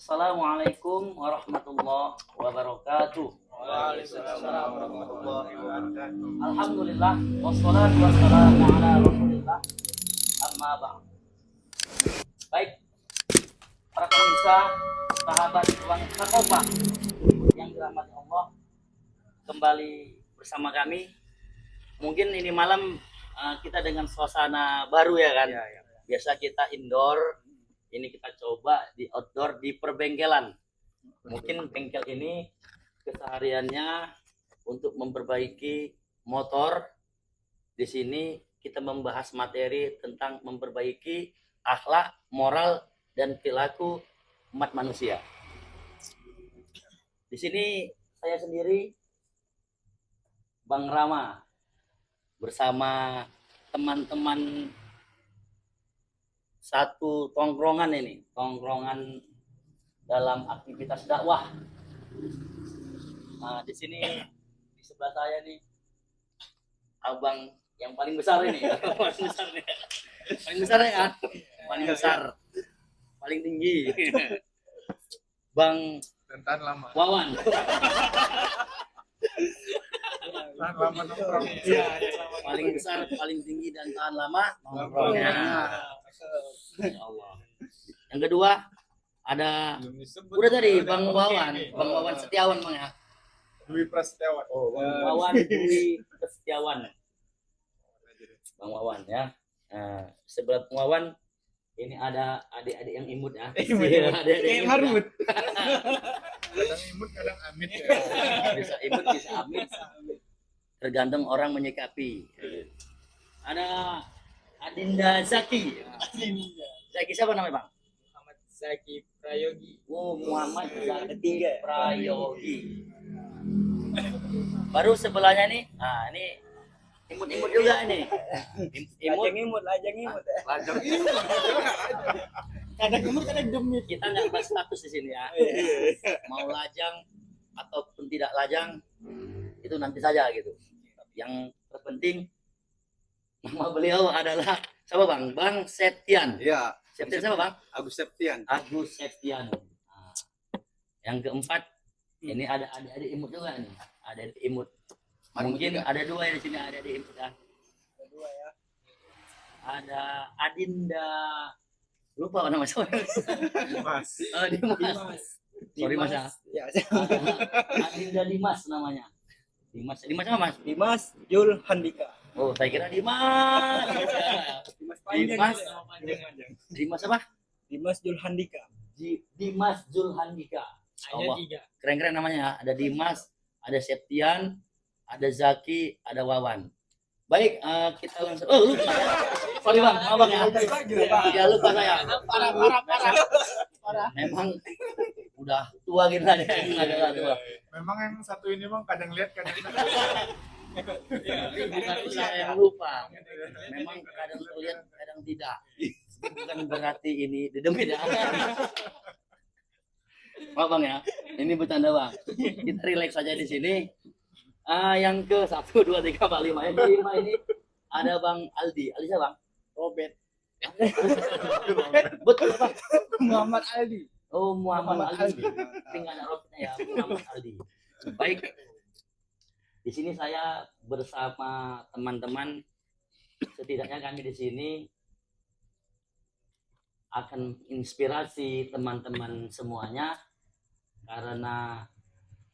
Assalamualaikum warahmatullahi wabarakatuh. Waalaikumsalam warahmatullahi wabarakatuh. Alhamdulillah wassalatu wassalamu ala Rasulillah. Amma ba'd. Baik, para pemirsa, sahabat Ruang Sakofa yang dirahmati Allah, kembali bersama kami. Mungkin ini malam kita dengan suasana baru ya kan. Biasa kita indoor, ini kita coba di outdoor di perbengkelan. Mungkin bengkel ini kesehariannya untuk memperbaiki motor. Di sini kita membahas materi tentang memperbaiki akhlak, moral, dan perilaku umat manusia. Di sini saya sendiri, Bang Rama, bersama teman-teman satu tongkrongan ini, tongkrongan dalam aktivitas dakwah. Nah, di sini di sebelah saya nih abang yang paling besar ini, paling besar ya, paling besar, paling tinggi, Bang Dan tahan lama. Wawan. Tahan lama nongkrong. Paling besar, paling tinggi dan tahan lama nongkrongnya. Ya Allah. Yang kedua ada udah tadi Bang Wawan Setiawan Bang ya. Dwi Prasetyawan. Oh, Bang Wawan Dwi Setiawan. Bang Wawan ya. Nah, sebelah Bang Wawan ini ada adik-adik yang imut ya. Adik-adik Marut. Kadang imut, kadang amit ya. Bisa imut, bisa amit. Tergantung orang menyikapi. Ada Adinda Zaki. Zaki siapa namanya Bang? Muhammad Zaki Prayogi. Oh, Muhammad Zaki Prayogi. Baru sebelahnya nih, nah ini imut-imut juga ini. Imut. Lajang imut. Lajang. Kadang imut, kadang demit. Kita nggak bahas status di sini ya. Mau lajang ataupun tidak lajang itu nanti saja gitu. Yang terpenting nama beliau adalah siapa Bang? Bang Septian. Iya, Septian siapa Bang? Agus Septian. Agus Septian. Nah, yang keempat ini ada adik-adik imut juga nih. Ada adik imut. Mungkin ada dua di sini, ada adik imut ya. Ada dua ya. Ada Adinda, lupa nama siapa? Mas. Dimas. Sorry Mas ya. Ya, Adinda Dimas namanya. Dimas apa Mas? Dimas Jul Handika. Oh, saya kira Dimas. Dimas Dimas. panjang. Dimas apa? Dimas Jul Handika. Dimas Zulhandika. Ada Allah. tiga. Keren-keren namanya ya. Ada Dimas, ada Septian, ada Zaki, ada Wawan. Baik, kita langsung. Oh, lupa. Sorry Bang, maaf Bang ya. Ya lupa saya. Parah. Memang udah tua gitu kan. Agak tua. Memang yang satu ini bang kadang lihat kadang tidak. Bukan saya yang lupa. Memang kadang terlihat, kadang tidak. Bukan berarti ini didemit ya. Maaf Bang ya. Ini bercanda Bang. Kita relax saja di sini. Yang ke 1, 2, 3, 4, 5. Yang kelima ini ada Bang Aldi. Aldi siapa Bang? Robert. Betul Bang. Muhammad Aldi. Oh, Muhammad Aldi. Tapi nggak ada Robnya ya, Muhammad Aldi. Baik. Di sini saya bersama teman-teman, setidaknya kami di sini akan inspirasi teman-teman semuanya, karena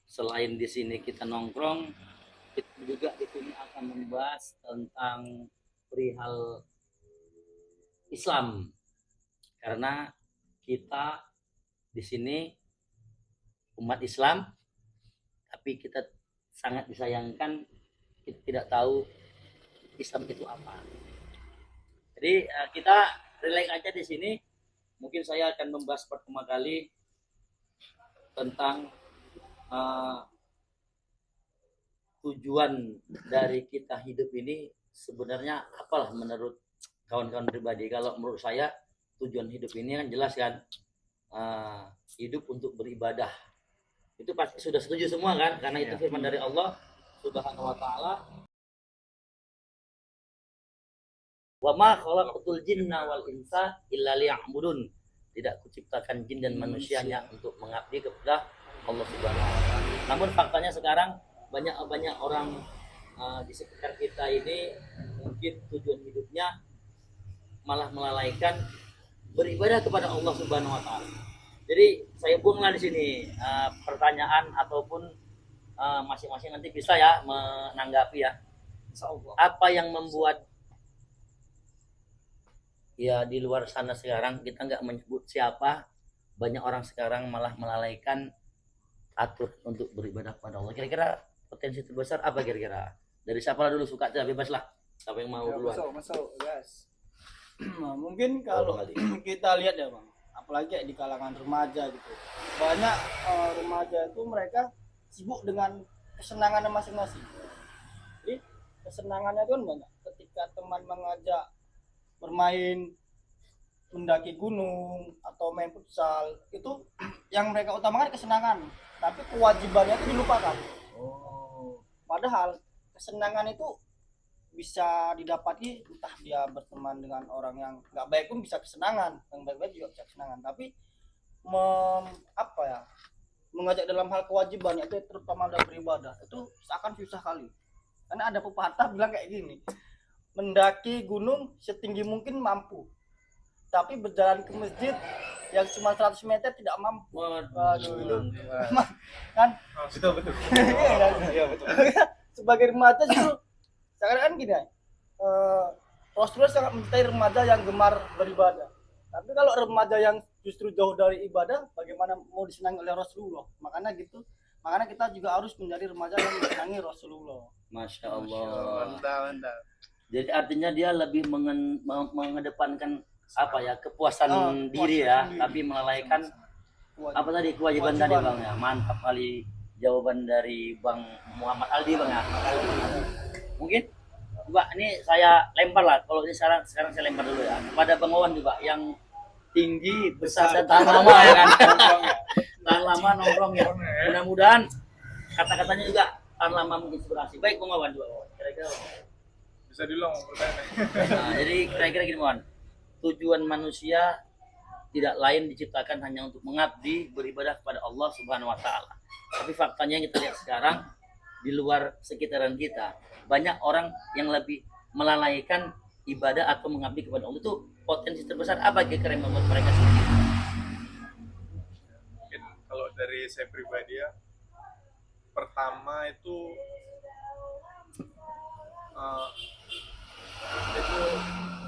selain di sini kita nongkrong, kita juga di sini akan membahas tentang perihal Islam, karena kita di sini umat Islam, tapi kita sangat disayangkan kita tidak tahu Islam itu apa. Jadi kita relax aja di sini. Mungkin saya akan membahas pertama kali tentang tujuan dari kita hidup ini sebenarnya apalah menurut kawan-kawan pribadi. Kalau menurut saya tujuan hidup ini kan jelas kan, hidup untuk beribadah. Itu pasti sudah setuju semua kan, karena itu firman dari Allah Subhanahu wa taala, wa ma khalaqatul jinna wal insa illa liya'budun. tidak kuciptakan jin dan manusianya untuk mengabdi kepada Allah Subhanahu wa taala. Namun faktanya sekarang banyak orang di sekitar kita ini mungkin tujuan hidupnya malah melalaikan beribadah kepada Allah Subhanahu wa taala. Jadi saya buanglah di sini pertanyaan ataupun masing-masing nanti bisa ya menanggapi ya. Insyaallah. Apa yang membuat ya di luar sana sekarang kita nggak menyebut siapa, banyak orang sekarang malah melalaikan atur untuk beribadah kepada Allah. Kira-kira potensi terbesar apa kira-kira? Dari siapa dulu, suka aja, bebas lah. Siapa yang mau Ya, duluan? masuk, guys. Nah, mungkin kalau kita lihat ya bang, apalagi di kalangan remaja gitu, banyak remaja itu mereka sibuk dengan kesenangannya masing-masing. Jadi kesenangannya itu kan banyak. Ketika teman mengajak bermain, mendaki gunung atau main futsal, itu yang mereka utamakan kesenangan, tapi kewajibannya itu dilupakan. Padahal kesenangan itu bisa didapati entah dia berteman dengan orang yang nggak baik pun bisa kesenangan, yang baik-baik juga bisa kesenangan, tapi mengajak dalam hal kewajiban itu terutama dalam beribadah itu seakan susah kali. Karena ada pepatah bilang kayak gini, mendaki gunung setinggi mungkin mampu, tapi berjalan ke masjid yang cuma 100 meter tidak mampu. Waduh, itu kan Betul. iya betul. Sebagai remaja justru sekarang kan gini, Rasulullah sangat mencintai remaja yang gemar beribadah. Tapi kalau remaja yang justru jauh dari ibadah, bagaimana mau disenangi oleh Rasulullah? Makanya kita juga harus menjadi remaja yang disenangi Rasulullah. Masya Allah. Mantap. Jadi artinya dia lebih mengedepankan apa ya, kepuasan diri ya, diri. tapi melalaikan apa tadi kewajiban tadi bang ya. Mantap kali jawaban dari Bang Muhammad Aldi bang ya. Mungkin coba ini saya lempar lah, kalau ini sekarang saya lempar dulu ya kepada Bang Wawan juga yang tinggi, besar dan tahan lama ya kan. Tahan lama nongkrong ya. Mudah-mudahan kata-katanya juga tahan lama menginspirasi. Baik Bang Wawan juga. Kira-kira Bisa diulang pertanyaan. nah, jadi kira-kira gini Wawan. Tujuan manusia tidak lain diciptakan hanya untuk mengabdi, beribadah kepada Allah Subhanahu wa taala. Tapi faktanya yang kita lihat sekarang di luar sekitaran kita, banyak orang yang lebih melalaikan ibadah atau mengabdi kepada Allah. Itu potensi terbesar apa kira-kira yang membuat mereka seperti itu? Mungkin kalau dari saya pribadi ya, pertama itu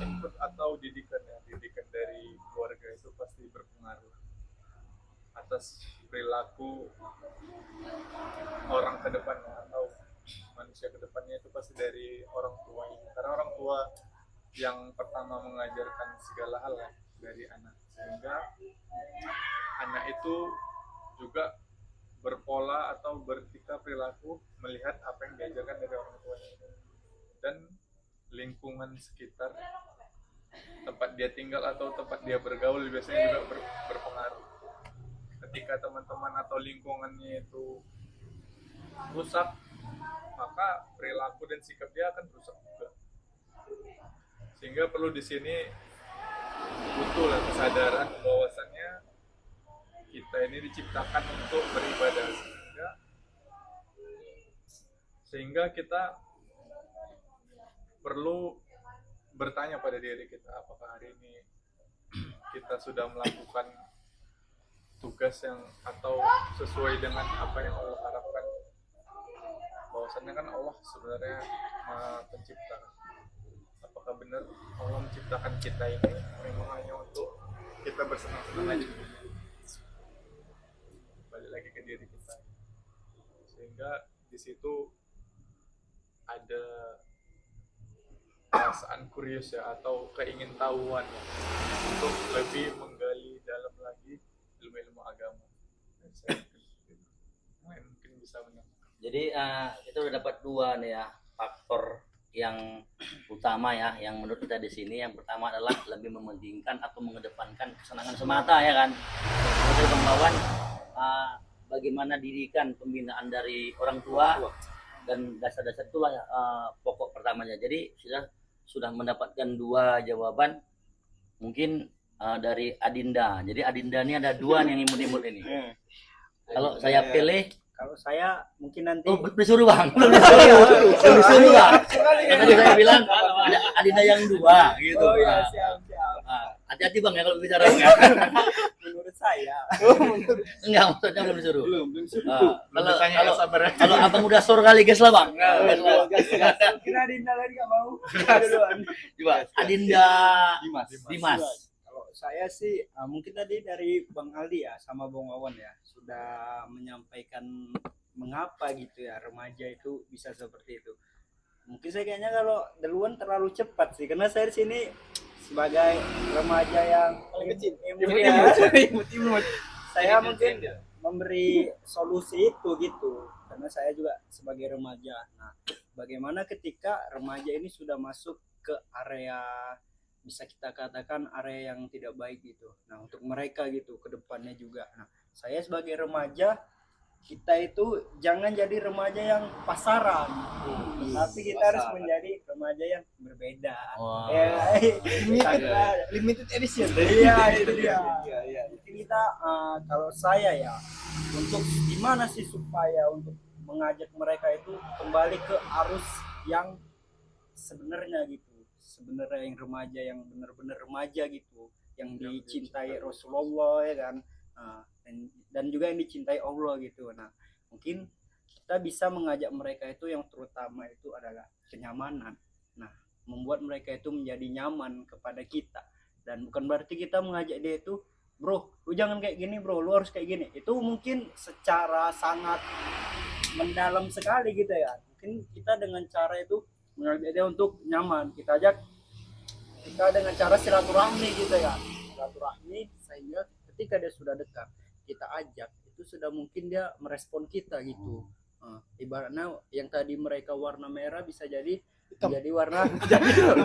input atau didikan dari keluarga itu pasti berpengaruh atas perilaku orang ke depannya atau manusia ke depannya, itu pasti dari orang tua. Karena orang tua yang pertama mengajarkan segala hal ya dari anak, sehingga anak itu juga berpola atau bertingkah perilaku melihat apa yang diajarkan dari orang tuanya. Dan lingkungan sekitar tempat dia tinggal atau tempat dia bergaul biasanya juga berpengaruh. Ketika teman-teman atau lingkungannya itu rusak, maka perilaku dan sikap dia akan rusak juga. Sehingga perlu di sini butuh kesadaran bahwasannya kita ini diciptakan untuk beribadah, sehingga kita perlu bertanya pada diri kita, apakah hari ini kita sudah melakukan tugas yang atau sesuai dengan apa yang Allah harapkan. Bahwasannya kan Allah sebenarnya Maha Pencipta. Apakah benar Allah menciptakan kita ini memang hanya untuk kita bersenang-senang aja? Balik lagi ke diri kita. Sehingga di situ ada perasaan kurios ya, atau keingintahuan ya, untuk lebih menggali dalam lagi ilmu-ilmu agama. Mungkin bisa menambahkan. Jadi kita udah dapat dua nih ya faktor yang utama ya, yang menurut kita di sini. Yang pertama adalah lebih mementingkan atau mengedepankan kesenangan semata ya kan. Menurut Bang Wawan, bagaimana didikan pembinaan dari orang tua dan dasar-dasar itulah pokok pertamanya. Jadi sudah mendapatkan dua jawaban. Mungkin dari Adinda. Jadi Adinda ini ada 2 nih yang imut-imut ini. Kalau saya pilih, Kalau saya mungkin nanti disuruh bang, belum disuruh bang. Tadi saya bilang ada Adinda yang 2 gitu. Oh iya, siap. Hati-hati bang ya kalau bicara. Menurut saya. Enggak, maksudnya belum disuruh. Belum Kalau abang udah sor kali guys lah bang. Kira Dinda lagi nggak mau. Coba Adinda Dimas. Kalau saya sih mungkin tadi dari Bang Aldi ya sama Bang Wawan ya sudah menyampaikan mengapa gitu ya remaja itu bisa seperti itu. Mungkin saya kayaknya kalau duluan terlalu cepat sih karena saya di sini sebagai remaja yang paling kecil. imut. Saya mungkin memberi solusi itu gitu karena saya juga sebagai remaja. Nah, bagaimana ketika remaja ini sudah masuk ke area bisa kita katakan area yang tidak baik gitu. Nah, untuk mereka gitu ke depannya juga. Nah, saya sebagai remaja kita itu jangan jadi remaja yang pasaran, tapi kita harus menjadi remaja yang berbeda. Wow. Ya, Limited edition. iya itu dia. Jadi kita kalau saya ya untuk gimana sih supaya untuk mengajak mereka itu kembali ke arus yang sebenarnya gitu. Sebenarnya yang remaja yang benar-benar remaja gitu, yang dicintai Rasulullah ya kan. Dan juga yang dicintai Allah gitu. Nah, mungkin kita bisa mengajak mereka itu yang terutama itu adalah kenyamanan. Nah, membuat mereka itu menjadi nyaman kepada kita. Dan bukan berarti kita mengajak dia itu, bro, lu jangan kayak gini bro, lu harus kayak gini. Itu mungkin secara sangat mendalam sekali gitu ya. Mungkin kita dengan cara itu mengajak dia untuk nyaman. Kita ajak kita dengan cara silaturahmi gitu ya. Silaturahmi sehingga ketika dia sudah dekat kita ajak itu sudah mungkin dia merespon kita gitu. Ibaratnya yang tadi mereka warna merah bisa jadi jadi warna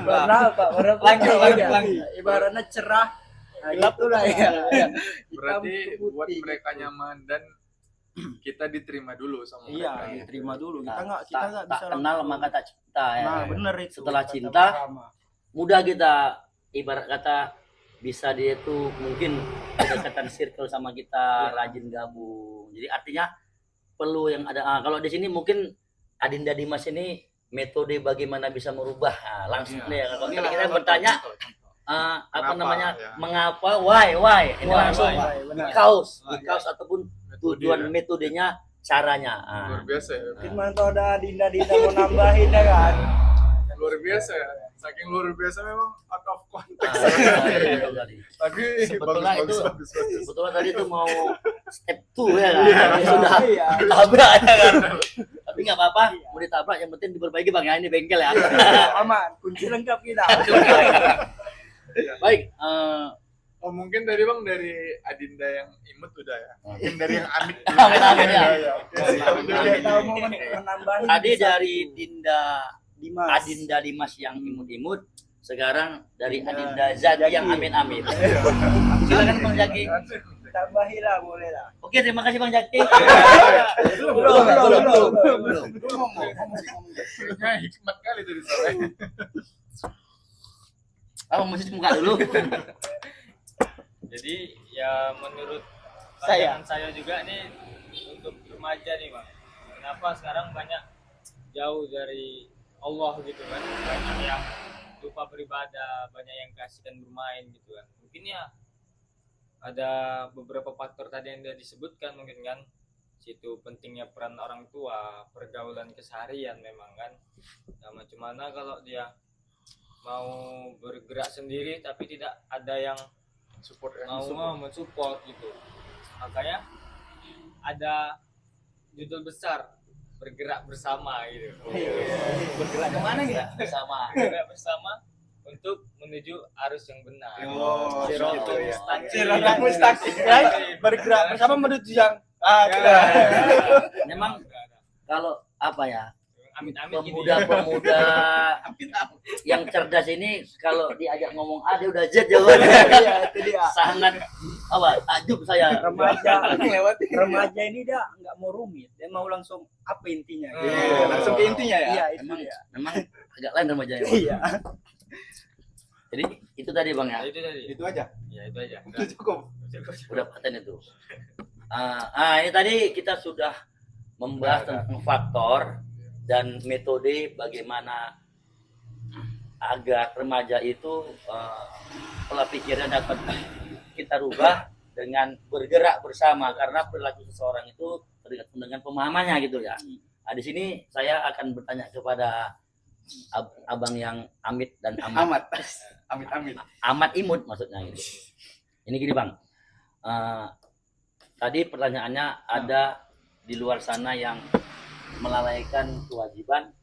warna apa? Warna putih. Ibaratnya cerah. Nah, itulah ya. Berarti buat mereka nyaman dan kita diterima dulu sama Iya, mereka. diterima dulu. Kita Tak nggak bisa kenal langsung. maka tak cinta ya. Nah, bener itu. Setelah Kata cinta, pertama. mudah kita ibarat kata bisa dia tuh mungkin kedekatan circle sama kita, rajin gabung. Jadi artinya perlu yang ada. Kalau di sini mungkin Adinda Dimas ini metode bagaimana bisa merubah. Nah, langsung deh. Kalau tadi kita bertanya apa Kenapa, namanya ya. mengapa, why ini langsung benar. because ataupun tujuan metodenya, caranya. Luar biasa ya. Mungkin mantau ada Dinda mau nambahin ya kan. Luar biasa ya. Saking luar biasa memang out of context. Tapi Sebetulnya bagus. Sebetulnya tadi tuh mau step 2 ya kan. Sudah ditabrak ya kan. Tapi nggak apa-apa, mau ditabrak yang penting diperbaiki bang ya, ini bengkel ya. Aman, kunci lengkap kita. Baik, Oh mungkin dari bang dari Adinda yang imut udah ya. Mungkin dari yang amit. Amit ya. Kita mau menambahin. Tadi dari Dimas. Adinda Dimas yang imut-imut, sekarang dari Adinda Zaki yang amit-amit. Silakan Bang Zaki. Tambahilah boleh lah. Oke, terima kasih Bang Zaki. Belum. Kayaknya hikmat kali tadi soalnya. Abang mesti muka dulu. Jadi ya menurut Saya. pandangan saya juga nih untuk remaja nih bang, kenapa sekarang banyak jauh dari Allah gitu kan, banyak yang lupa beribadah, banyak yang kasihkan bermain gitu kan. Mungkin ya ada beberapa faktor tadi yang dia disebutkan mungkin kan, situ pentingnya peran orang tua, pergaulan keseharian memang kan. Nah macam mana kalau dia mau bergerak sendiri tapi tidak ada yang Support ya. mau mensupport gitu, makanya ada judul besar bergerak bersama gitu. Bergerak kemana ya? Bersama. Bergerak bersama untuk menuju arus yang benar. Oh, Siratal gitu ya. mustaqim. Siratal mustaqim, kan? Bergerak bersama menuju yang Memang kalau apa ya, Amit-amit gitu. pemuda-pemuda yang cerdas ini kalau diajak ngomong A dia udah Z jawabannya. Iya, itu dia. Sangat apa, takjub saya. Remaja ini dia nggak mau rumit, dia mau langsung apa intinya. Langsung ke intinya ya. Iya, itu Memang dia. memang agak lain remajanya. Iya. Jadi itu tadi Bang ya. Itu tadi. Itu aja. Ya itu aja. Itu cukup. Udah paten itu. Ini tadi kita sudah membahas tentang faktor dan metode bagaimana agar remaja itu pola pikirnya dapat kita rubah dengan bergerak bersama, karena perilaku seseorang itu tergantung dengan pemahamannya gitu ya. Nah, di sini saya akan bertanya kepada abang yang Amit dan Amat. Amat Imut maksudnya gitu. Ini gini Bang. Tadi pertanyaannya ada di luar sana yang melalaikan kewajiban.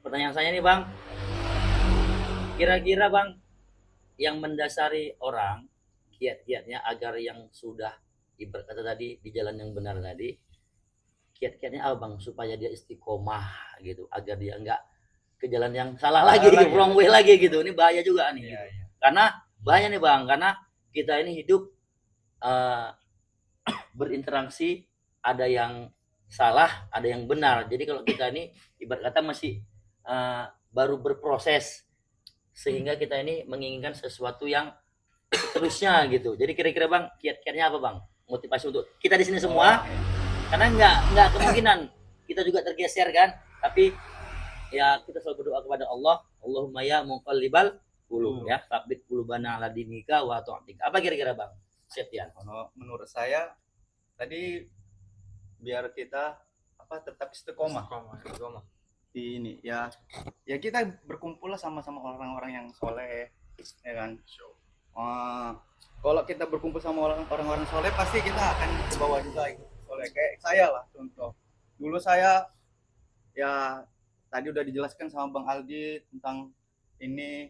Pertanyaan saya nih Bang, kira-kira Bang, yang mendasari orang kiat-kiatnya agar yang sudah ibarat kata tadi di jalan yang benar tadi, kiat-kiatnya apa Bang supaya dia istiqomah gitu, agar dia enggak ke jalan yang salah lagi, wrong way lagi gitu. Ini bahaya juga nih. Gitu. Karena bahaya nih Bang, karena kita ini hidup berinteraksi, ada yang salah, ada yang benar. Jadi kalau kita ini ibarat kata masih baru berproses, sehingga kita ini menginginkan sesuatu yang seterusnya gitu. Jadi kira-kira Bang, kiat-kiatnya apa Bang? Motivasi untuk kita di sini semua, karena nggak kemungkinan kita juga tergeser kan. Tapi ya kita selalu berdoa kepada Allah, Allahumma ya muqallibal qulub ya, tsabbit qulubana ala dinika wa ta'atika. Apa kira-kira Bang Septian? Kalau menurut saya tadi biar kita tetap istiqomah di ini ya kita berkumpul lah sama-sama orang-orang yang soleh ya kan. Kalau kita berkumpul sama orang-orang soleh pasti kita akan ke bawah juga gitu. Soleh kayak saya lah contoh. Dulu saya ya tadi udah dijelaskan sama Bang Aldi tentang ini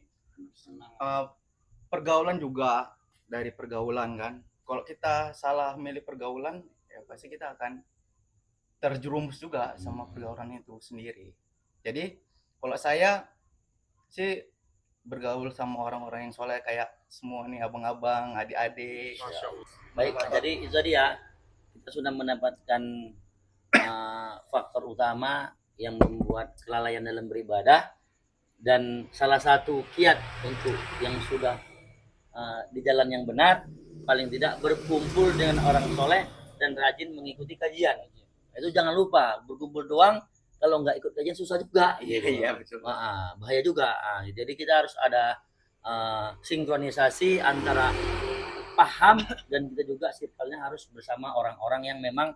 pergaulan juga, dari pergaulan kan. Kalau kita salah milih pergaulan ya pasti kita akan terjerumus juga sama pergaulan itu sendiri. Jadi kalau saya sih bergaul sama orang-orang yang soleh kayak semua nih abang-abang, adik-adik. Baik, jadi itu tadi ya, kita sudah mendapatkan faktor utama yang membuat kelalaian dalam beribadah, dan salah satu kiat untuk yang sudah di jalan yang benar, paling tidak berkumpul dengan orang soleh dan rajin mengikuti kajian. Itu jangan lupa, berkumpul doang kalau nggak ikut kajian susah juga. Iya betul. Bahaya juga. Jadi kita harus ada sinkronisasi antara paham, dan kita juga circle-nya harus bersama orang-orang yang memang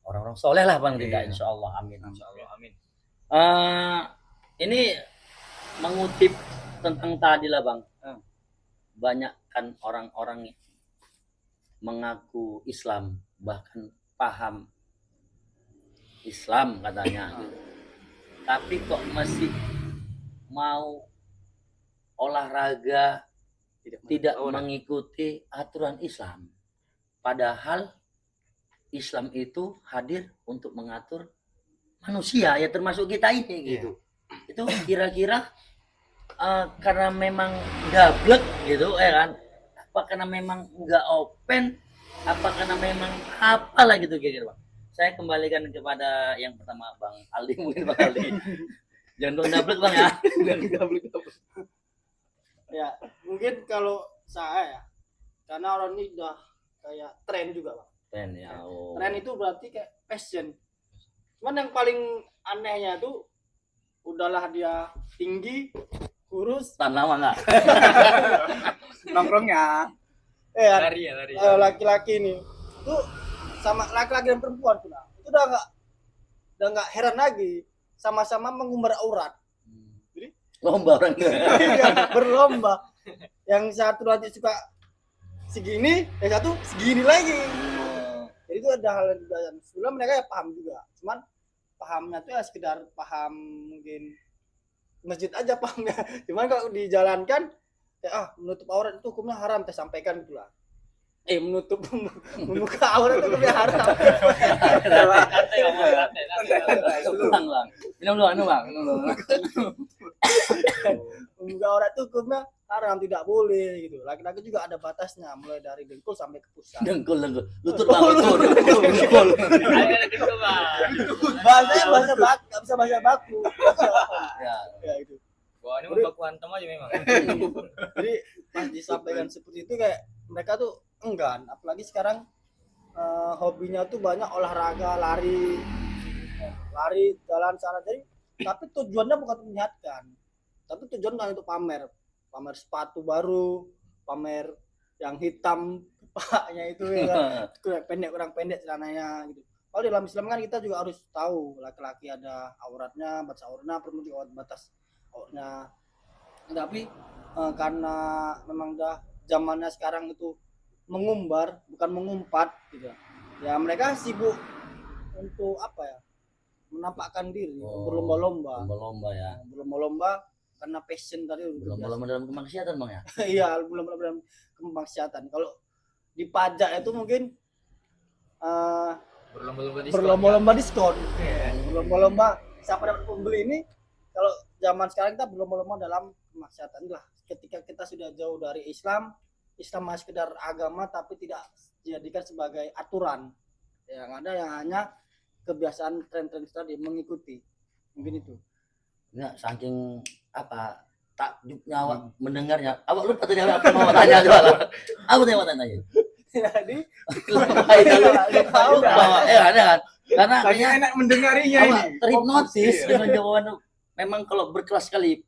orang-orang soleh lah Bang, tidak insya Allah. Amin. Amin. Ini mengutip tentang tadi lah Bang. Banyak kan orang-orang mengaku Islam, bahkan paham Islam katanya gitu. Tapi kok masih mau olahraga tidak mengikuti aturan Islam. Padahal Islam itu hadir untuk mengatur manusia, ya termasuk kita ini gitu. Itu kira-kira karena memang gablek gitu kan, apa karena memang nggak open, apa karena memang apalah gitu kira-kira Bang. Saya kembalikan kepada yang pertama Bang Aldi, mungkin Bang Aldi. Jangan gablek Bang ya. Jangan gablek. Ya, mungkin kalau saya ya, karena orang ini udah kayak tren juga Bang. Tren ya. Tren itu berarti kayak passion. Cuman yang paling anehnya tuh udahlah dia tinggi, kurus, Tahan lama nggak? Nongkrongnya Lari. laki-laki ini tuh sama laki-laki dan perempuan tuh, itu udah nggak heran lagi, sama-sama mengumbar aurat. Jadi Lomba orang. iya, berlomba. Yang satu nanti suka segini, yang satu segini lagi. Jadi itu ada hal yang juga yang sebenarnya mereka ya paham juga, cuman pahamnya tuh ya sekedar paham mungkin masjid aja pahamnya. Cuman kalau dijalankan ya menutup aurat itu hukumnya haram, saya sampaikan gitu lah. Menutup membuka aurat itu hukumnya haram. Ulang Bang. Minum dulu Bang. Membuka aurat itu hukumnya haram, tidak boleh gitu. Laki-laki juga ada batasnya, mulai dari dengkul sampai ke pusat. Dengkul. Lutut Bang, dengkul. Bahasanya bahasa baku, nggak bisa bahasa baku. Ya. Ya itu. Bawaannya ini mah baku hantam aja memang. Jadi pas disampaikan seperti itu kayak mereka tuh enggan, apalagi sekarang hobinya tuh banyak olahraga, lari jalan sana. Jadi tapi tujuannya bukan untuk menyehatkan, tapi tujuannya untuk pamer sepatu baru, pamer yang hitam kepaknya itu ya kan, kurang pendek celananya gitu. Kalau di dalam Islam kan kita juga harus tahu laki-laki ada auratnya, batas auratnya, perempuan juga ada batas auratnya. Tapi karena memang dah zamannya sekarang itu mengumbar bukan mengumpat gitu ya, mereka sibuk untuk apa ya, menampakkan diri, berlomba-lomba ya. Berlomba-lomba karena passion tadi, Berlomba-lomba dalam kemaksiatan Bang ya. iya, berlomba-lomba dalam kemaksiatan. Kalau di pajak itu mungkin berlomba-lomba diskon. Berlomba-lomba siapa dapat pembeli ini. Kalau zaman sekarang kita berlomba-lomba dalam kemaksiatan lah. Ketika kita sudah jauh dari Islam masih sekedar agama tapi tidak dijadikan sebagai aturan. Yang ada yang hanya kebiasaan tren-tren tadi mengikuti. Mungkin itu. Enggak, saking apa takjubnya awak mendengarnya. Awak lupa tadi apa mau tanya coba. Apa yang mau tanya? Jadi tahu bahwa ada kan. Karena kayaknya enak mendengarnya apa, ini. terhipnotis Iya. dengan jawaban. Memang kalau berkelas sekali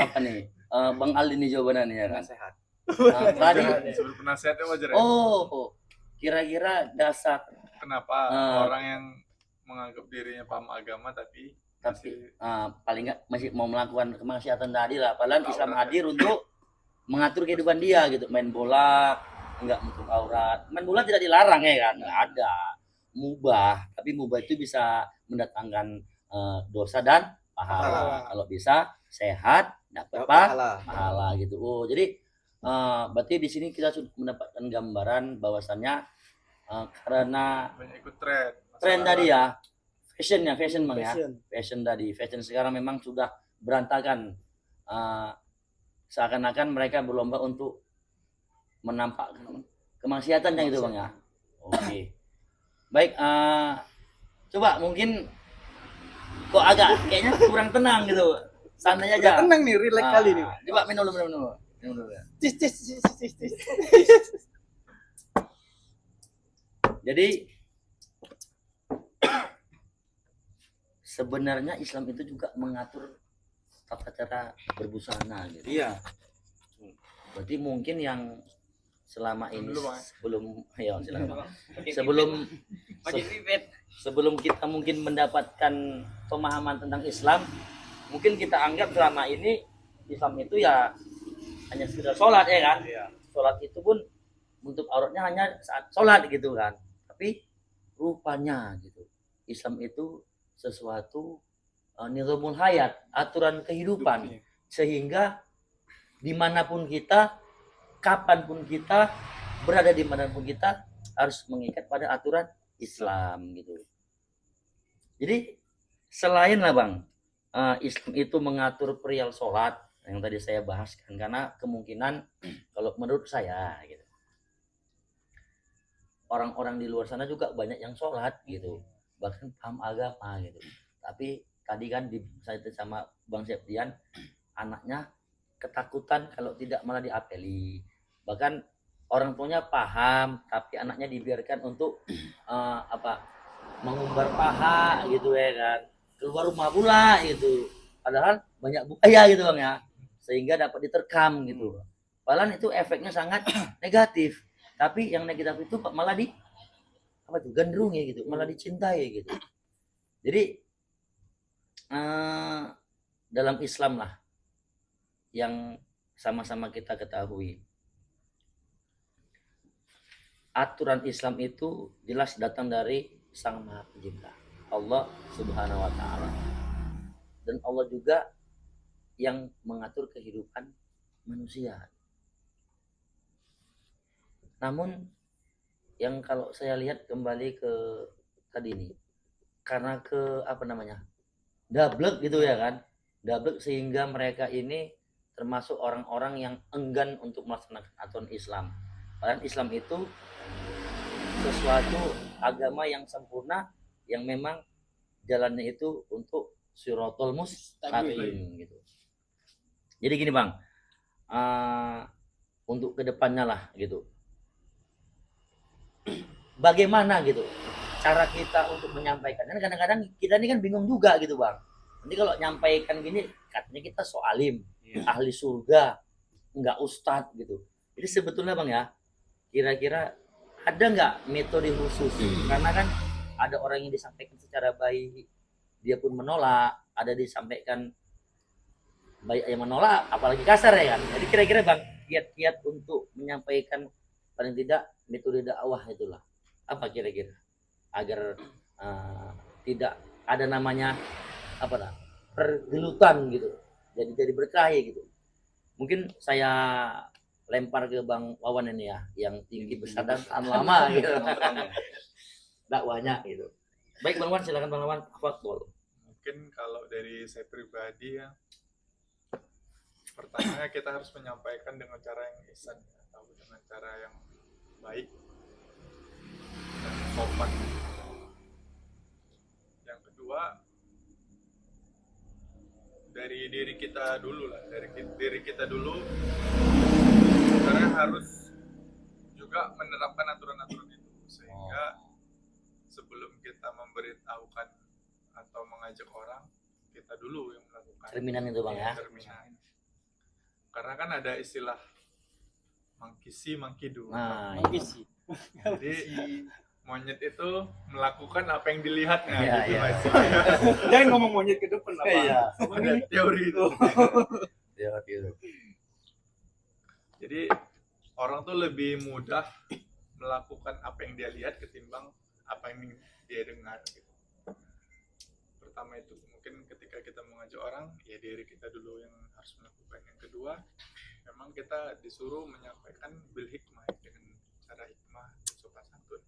apa nih Bang Ali ini jawabannya ya kan. Sehat. Tadi Sebagai penasehatnya wajar ya. kira-kira dasar Kenapa orang yang menganggap dirinya paham agama tapi paling nggak masih mau melakukan kemaksiatan tadi lah. Padahal Islam hadir untuk mengatur kehidupan dia gitu. Main bola enggak menutup aurat. Main bola tidak dilarang ya kan, nggak ada. Mubah, tapi mubah itu bisa mendatangkan dosa dan pahala. Kalau bisa sehat dapat pahala gitu. Jadi berarti di sini kita sudah mendapatkan gambaran bahwasannya karena banyak ikut tren tadi ya, fashion Bang ya. Passion. Fashion sekarang memang sudah berantakan. Seakan-akan mereka berlomba untuk menampakkan kemaksiatannya gitu Bang ya. Oke. Baik, coba mungkin kok agak kayaknya kurang tenang gitu. Santai aja. Tenang nih, relax kali nih. Coba minum dulu. Cis. Jadi sebenarnya Islam itu juga mengatur tata cara berbusana gitu. Iya. Berarti mungkin yang selama ini Dulu, Bang. sebelum kita mungkin mendapatkan pemahaman tentang Islam, mungkin kita anggap selama ini Islam itu ya hanya sekedar sholat ya kan. Sholat itu pun untuk auratnya hanya saat sholat gitu kan. Tapi rupanya gitu Islam itu sesuatu nizamul hayat, aturan kehidupan, sehingga dimanapun kita, kapanpun kita, berada dimanapun kita harus mengikat pada aturan Islam gitu. Jadi selain lah Bang, Islam itu mengatur perihal sholat yang tadi saya bahaskan, karena kemungkinan kalau menurut saya gitu, orang-orang di luar sana juga banyak yang sholat gitu, bahkan paham agama gitu. Tapi tadi kan saya sama Bang Septian, anaknya ketakutan kalau tidak malah diapeli. Bahkan orang tuanya paham tapi anaknya dibiarkan untuk mengumbar paha gitu ya kan, keluar rumah pula gitu, padahal banyak buaya gitu Bang ya, sehingga dapat diterkam gitu. Padahal itu efeknya sangat negatif, tapi yang negatif itu malah gandrungi gitu, malah dicintai gitu. Jadi dalam Islam lah yang sama-sama kita ketahui, aturan Islam itu jelas datang dari Sang Maha Pencipta, Allah Subhanahu wa taala. Dan Allah juga yang mengatur kehidupan manusia. Namun yang kalau saya lihat kembali ke tadi nih, karena dablek gitu ya kan, dablek sehingga mereka ini termasuk orang-orang yang enggan untuk melaksanakan aturan Islam. Padahal Islam itu sesuatu agama yang sempurna, yang memang jalannya itu untuk Shirathul Mustaqim gitu. Jadi gini Bang, untuk kedepannya lah gitu. Bagaimana gitu cara kita untuk menyampaikan? Kan kadang-kadang kita ini kan bingung juga gitu Bang. Nanti kalau nyampaikan gini katanya kita so alim, ahli surga, nggak ustadz gitu. Jadi sebetulnya Bang ya, kira-kira ada nggak metode khusus? Karena kan ada orang yang disampaikan secara baik, dia pun menolak, ada disampaikan baik yang menolak, apalagi kasar ya kan. Jadi kira-kira Bang, kiat-kiat untuk menyampaikan paling tidak metode dakwah itulah. Apa kira-kira? Agar tidak ada namanya apa lah, pergelutan gitu. Jadi berkah gitu. Mungkin saya lempar ke Bang Wawan ini ya, yang tinggi besar dan tahan lama gitu. Dakwahnya gitu. Baik Bang Wawan, silakan Bang Wawan. Afdol. Mungkin kalau dari saya pribadi ya, pertamanya kita harus menyampaikan dengan cara yang ihsan atau dengan cara yang baik dan sopan. Yang kedua, dari diri kita dulu lah, dari diri kita dulu sebenarnya harus juga menerapkan aturan-aturan itu, sehingga sebelum kita memberitahukan atau mengajak orang, kita dulu yang melakukan Cerminan itu Bang ya. cerminan. Karena kan ada istilah monkey see, monkey do. Nah, Mengisi. Jadi monyet itu melakukan apa yang dilihatnya Iya, gitu iya. Mas. Jangan ngomong monyet ke depan lah, Pak. Iya. Ada teori itu. Ya, gitu. Jadi orang tuh lebih mudah melakukan apa yang dia lihat ketimbang apa yang dia dengar gitu. Pertama itu mungkin ketika kita mengajak orang, ya diri kita dulu yang harus melakukan. Yang kedua, memang kita disuruh menyampaikan bil hikmah, dengan cara hikmah dan sopan santun.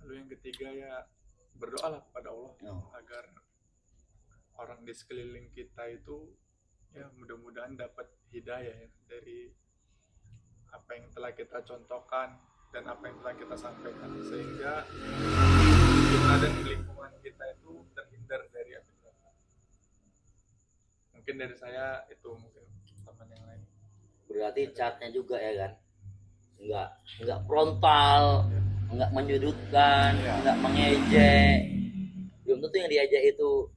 Lalu yang ketiga ya berdoalah kepada Allah agar orang di sekeliling kita itu ya mudah-mudahan dapat hidayah ya, dari apa yang telah kita contohkan dan apa yang telah kita sampaikan, sehingga kita dan lingkungan kita itu terhindar dari api neraka. Mungkin dari saya itu, mungkin teman yang lain. Berarti catnya juga ya kan, nggak frontal, nggak menyudutkan, nggak mengejek. Belum tentu yang diejek itu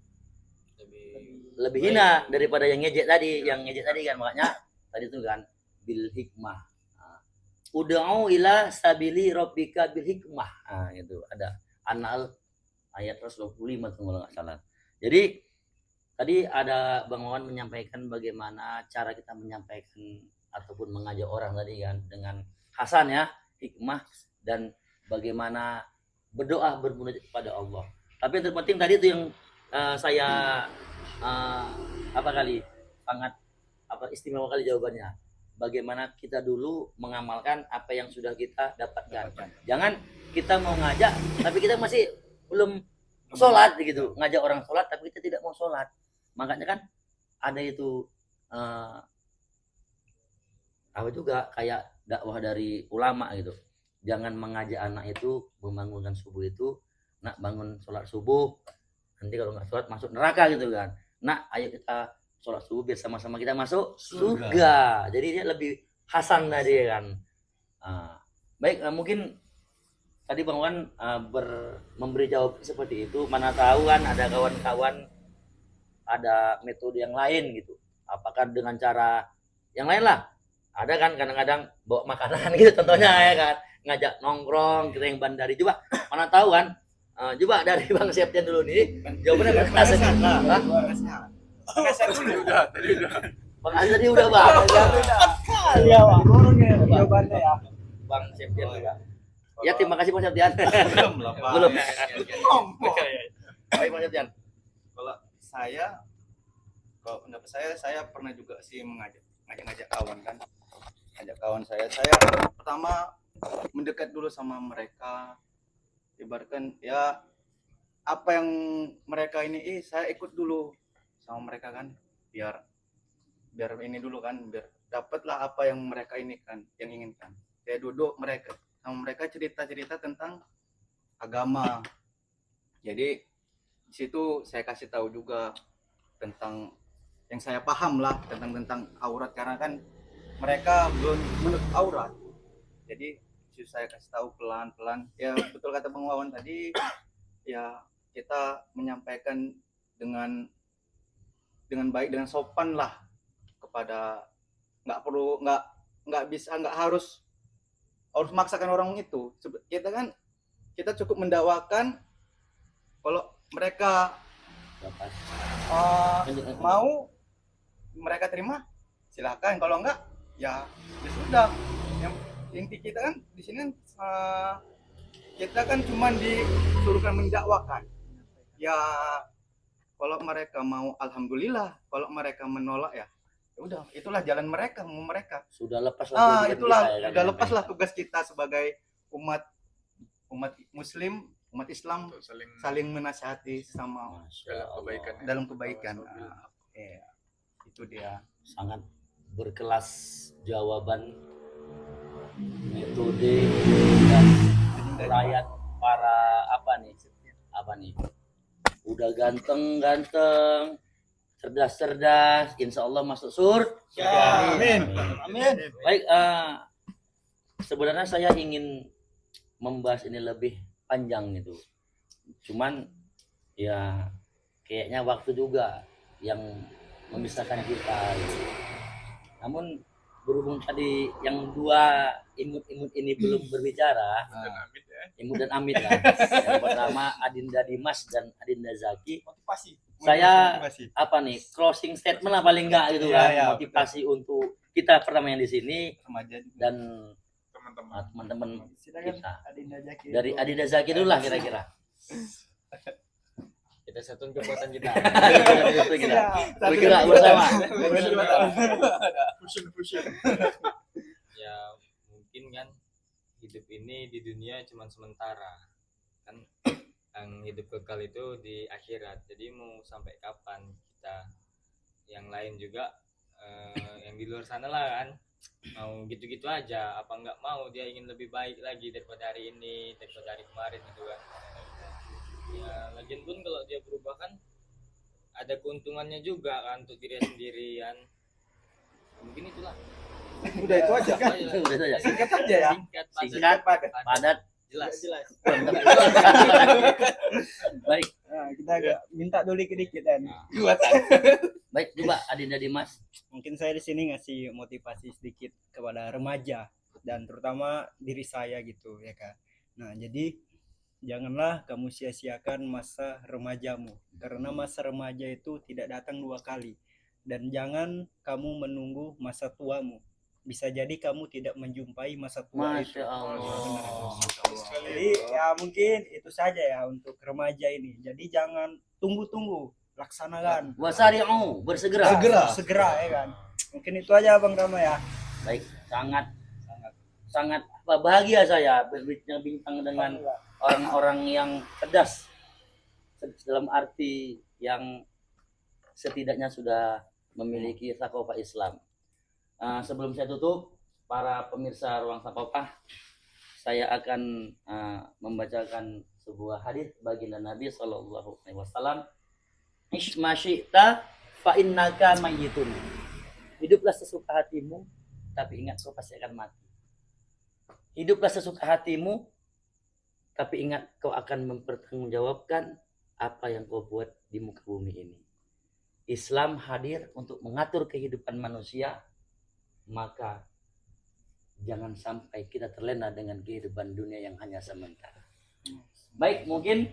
lebih hina daripada yang ngejek tadi. Yang ngejek tadi kan, makanya tadi itu kan bil hikmah. Ud'u ila sabili rabbika bil hikmah. Nah, itu ada An-Nahl ayat 125 kalau nggak salah. Jadi tadi ada Bang Wawan menyampaikan bagaimana cara kita menyampaikan ataupun mengajak orang tadi kan, dengan hasan ya, hikmah, dan bagaimana berdoa bermunajat kepada Allah. Tapi yang terpenting tadi itu yang saya sangat istimewa kali jawabannya. Bagaimana kita dulu mengamalkan apa yang sudah kita dapatkan. Jangan kita mau ngajak tapi kita masih belum sholat gitu, ngajak orang sholat tapi kita tidak mau sholat. Makanya kan ada itu apa juga kayak dakwah dari ulama gitu. Jangan mengajak anak itu membangunkan subuh itu, nak bangun sholat subuh, nanti kalau nggak sholat masuk neraka gitu kan. Nak ayo kita sholat subuh biar sama-sama kita masuk surga. Jadi dia lebih hasan tadi kan. Baik, mungkin tadi Bang Wan memberi jawab seperti itu. Mana tahu kan ada kawan-kawan ada metode yang lain gitu. Apakah dengan cara yang lain lah. Ada kan kadang-kadang bawa makanan gitu contohnya ya kan. Ngajak nongkrong, kita yang bandari. Coba mana tahu kan. Coba dari Bang Septian dulu nih. Jawabannya berkasa. Tadi udah. Bang Azhar tadi udah Bang. Iya, Bang. Jawabannya ya. Bang Septian juga. Ya terima kasih Bang Septian. Belum. Baik Bang Septian. Kalau pendapat saya pernah juga sih ngajak kawan kan. Ngajak kawan saya pertama mendekat dulu sama mereka. Ibaratkan ya apa yang mereka ini saya ikut dulu sama mereka kan, biar ini dulu kan, biar dapatlah apa yang mereka ini kan, yang inginkan. Saya duduk sama mereka cerita tentang agama. Jadi di situ saya kasih tahu juga tentang yang saya paham lah tentang aurat, karena kan mereka belum menutup aurat. Jadi saya kasih tahu pelan-pelan. Ya betul kata Bang Wawan tadi, ya kita menyampaikan dengan baik, dengan sopan lah kepada, nggak harus maksakan orang itu. Kita cukup mendakwakan. Kalau mereka mau, mereka terima, silakan. Kalau enggak, ya sudah. Yang inti kita kan di sini kan, kita kan cuma disuruhkan mendakwakan. Ya kalau mereka mau, alhamdulillah. Kalau mereka menolak, ya udah, itulah jalan mereka, mau mereka. Sudah lepas lah. Sudah lepaslah tugas kita sebagai umat Muslim, umat Islam, Untuk saling menasihati sama dalam kebaikan. Itu dia. Sangat berkelas jawaban, metode dan rakyat para apa nih, udah ganteng, cerdas, insya Allah masuk surga. Amin. Baik, sebenarnya saya ingin membahas ini lebih panjang itu, cuman ya kayaknya waktu juga yang memisahkan kita gitu. Namun berhubung tadi yang dua imut ini belum berbicara, Imut dan Amit lah. Yang pertama Adinda Dimas dan Adinda Zaki. Motivasi. Saya closing statement lah paling enggak gitu kan, motivasi untuk kita pertama yang di sini Remaja dan teman-teman kita. Dari Adinda Zaki dulu lah kira-kira. Kita satuin kekuatan kita. Kita bergerak bersama. Fusion. Ya mungkin kan hidup ini di dunia cuma sementara kan, yang hidup kekal itu di akhirat. Jadi mau sampai kapan kita, yang lain juga yang di luar sana lah kan, mau gitu-gitu aja, apa nggak mau dia ingin lebih baik lagi daripada hari ini, daripada hari kemarin gitu kan. Ya lagian pun kalau dia berubah kan ada keuntungannya juga kan untuk diri sendiri kan. Mungkin itulah. Udah itu aja kan. Udah saja. Singkat aja ya. Singkat, padat, jelas. Baik. Nah, kita agak minta dulu dikit dan Baik, coba Adinda Dimas. mungkin saya di sini ngasih motivasi sedikit kepada remaja dan terutama diri saya gitu ya kan. Nah, jadi janganlah kamu sia-siakan masa remajamu, karena masa remaja itu tidak datang dua kali. Dan jangan kamu menunggu masa tuamu. Bisa jadi kamu tidak menjumpai masa tua itu. Masya Allah. Jadi ya mungkin itu saja ya untuk remaja ini. Jadi jangan tunggu-tunggu, laksanakan. Wasari'u, bersegera. Segera ya kan. Mungkin itu aja Bang Rama ya. Baik, sangat bahagia saya berbincang-bincang dengan orang-orang yang cerdas, dalam arti yang setidaknya sudah memiliki thaqafah Islam. Sebelum saya tutup, para pemirsa Ruang Thaqafah, saya akan membacakan sebuah hadis baginda Nabi Shallallahu Alaihi Wasallam. Ish ma syi'ta fa innaka mayyitun. Hiduplah sesuka hatimu, tapi ingat kau pasti akan mati. Hiduplah sesuka hatimu, tapi ingat kau akan mempertanggungjawabkan apa yang kau buat di muka bumi ini. Islam hadir untuk mengatur kehidupan manusia, maka jangan sampai kita terlena dengan kehidupan dunia yang hanya sementara. Baik, mungkin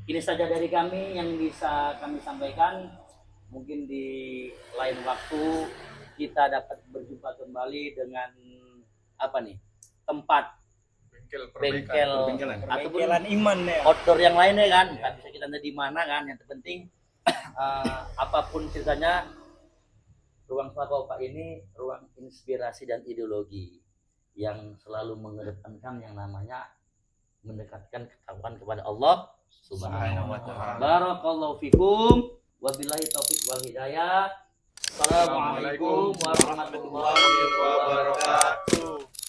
ini saja dari kami yang bisa kami sampaikan. Mungkin di lain waktu kita dapat berjumpa kembali dengan tempat bengkel ataupun Bengkelan iman ya. outdoor yang lainnya kan. Kan bisa kita nanti di mana kan. Yang terpenting apapun ceritanya, Ruang Thaqafah ini ruang inspirasi dan ideologi yang selalu mengedepankan yang namanya mendekatkan ketakwaan kepada Allah Subhanahu wa Ta'ala. Barakallahu fikum, wabillahi taufiq wal hidayah. Assalamualaikum warahmatullahi wabarakatuh.